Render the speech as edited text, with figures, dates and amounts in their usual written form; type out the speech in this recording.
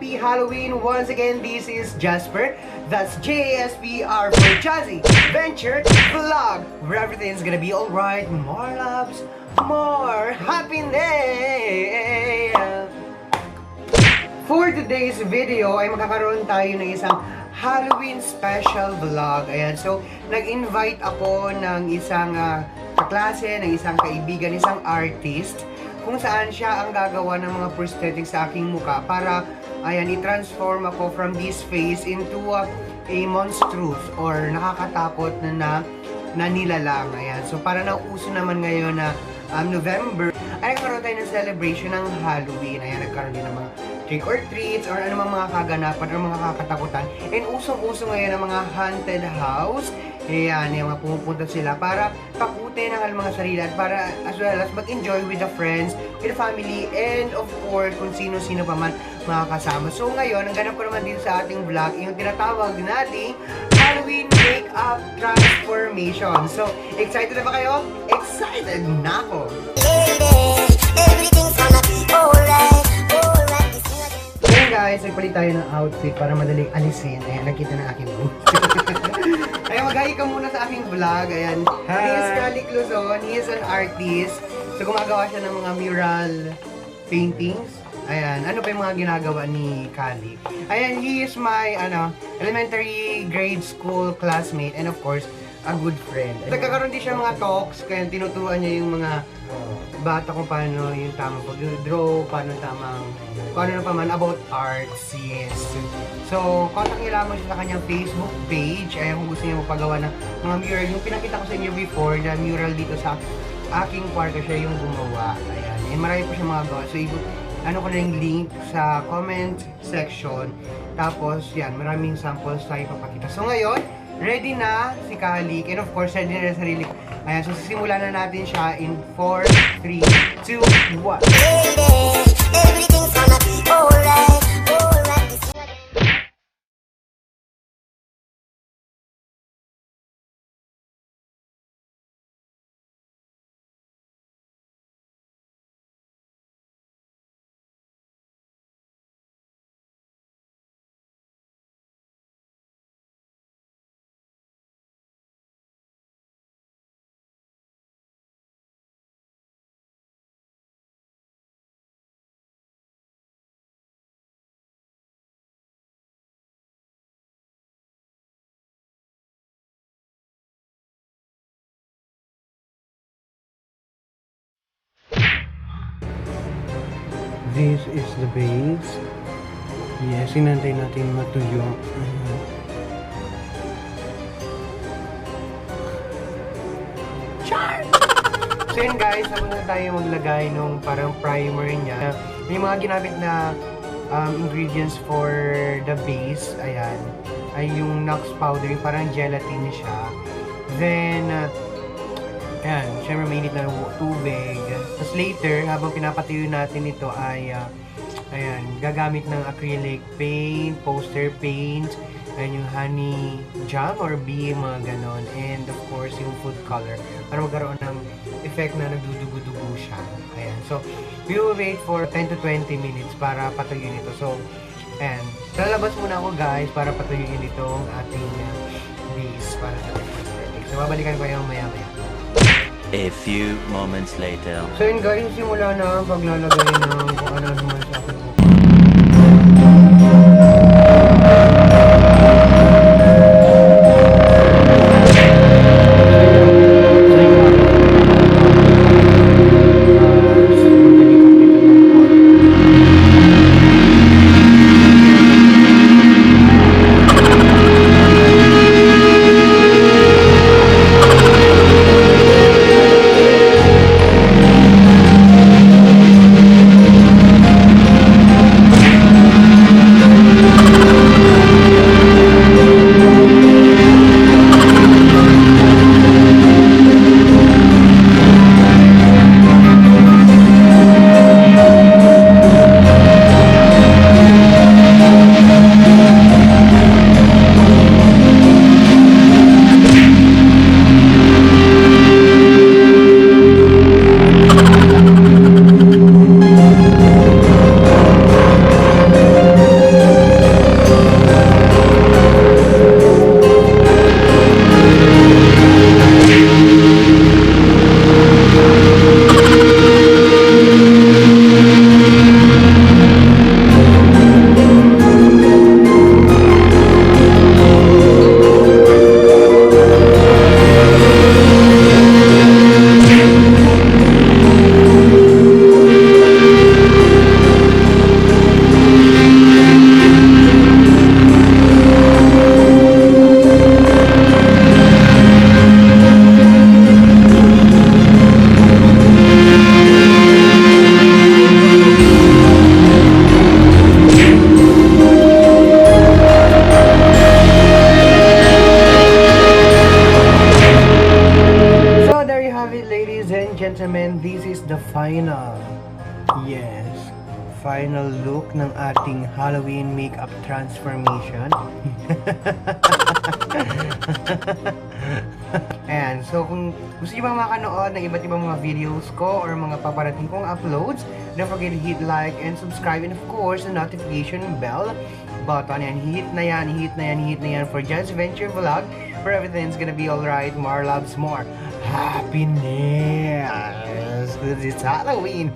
Happy Halloween! Once again, this is Jasper. That's JSPR for Jazzyventure Vlog, where everything's gonna be alright. More loves, more happiness! For today's video ay magkakaroon tayo ng isang Halloween special vlog. Ayan, so nag-invite ako ng isang kaklase, ng isang kaibigan, isang artist, kung saan siya ang gagawa ng mga prosthetics sa aking muka para, ayan, i-transform ako from this face into a monstrous or nakakatakot na nilalang. Ayan, so para nauso naman ngayon na November, ay nagkaroon tayo ng celebration ng Halloween. Ayan, nagkaroon din ng mga trick or treats or anumang mga kaganapan or mga kakatakutan. And usong-uso ngayon ang mga haunted house. Ayan, yung mga pumupunta sila para takutin ang mga sarili at para as well as mag-enjoy with the friends, with the family, and of course, kung sino-sino pa man makakasama. So ngayon, ang ganap ko naman dito sa ating vlog, yung tinatawag nating Halloween Makeup Transformation. So, excited na ba kayo? Excited na ako! Everything's gonna be alright, alright. Ngayon guys, nagpalit tayo ng outfit para madaling alisin. Ayan, nakita na aking boot. Ayan, mag-hi ka muna sa aking vlog. Ayan, he is KHALIQ LUZON. He is an artist. So, gumagawa siya ng mga mural paintings. Ayan, ano pa yung mga ginagawa ni KHALIQ? Ayan, he is my, elementary grade school classmate and of course, a good friend. Nagkakaroon din siya mga talks, kaya tinuturuan niya yung mga bata kung paano yung tamang pag-draw, paano na pa man about arts, yes. So, contact niyo lamang siya sa kanyang Facebook page. Ayan, kung gusto niya magpagawa ng mga mural. Yung pinakita ko sa inyo before, na mural dito sa aking kwarto, siya yung gumawa. Ayan, and marami po siya mga gawa. So, ano ko na yung link sa comment section. Tapos, yan, maraming samples tayo papakita. So, ngayon, ready na si KHALIQ, and of course, ready na sarili ko. Ayan, so sisimulan na natin siya in 4, 3, 2, 1. Everything's gonna be alright, alright. This is the base. Yes, sinantay natin matuyo. Char! So yun guys, naman na tayo maglagay nung parang primer niya. May mga ginamit na ingredients for the base. Ayan. Ay yung Nux powder, yung parang gelatin siya. Then, ayan, syempre mainit na tubig. Tapos later, habang pinapatuyo natin ito ay, ayan, gagamit ng acrylic paint, poster paint, ayan yung honey jam or bee, mga ganon. And of course, yung food color para magkaroon ng effect na nagdudugo-dugo siya. Ayan, so, we will wait for 10 to 20 minutes para patuyuin ito. So, ayan, lalabas muna ako guys para patuyuin itong ating base para sa prosthetic. So, babalikan ko yung maya-maya. A few moments later. So yun guys, simula na ang paglalagay ng kung ano naman sa akin. final. Yes. Final look ng ating Halloween makeup transformation. Ayan, so kung gusto nyo bang makanood ng iba't ibang mga videos ko or mga paparating kong uploads, don't forget to hit like and subscribe, and of course the notification bell button. And hit na yan for jazzyventure vlog, where everything's gonna be alright. More loves, more happiness. It's Halloween.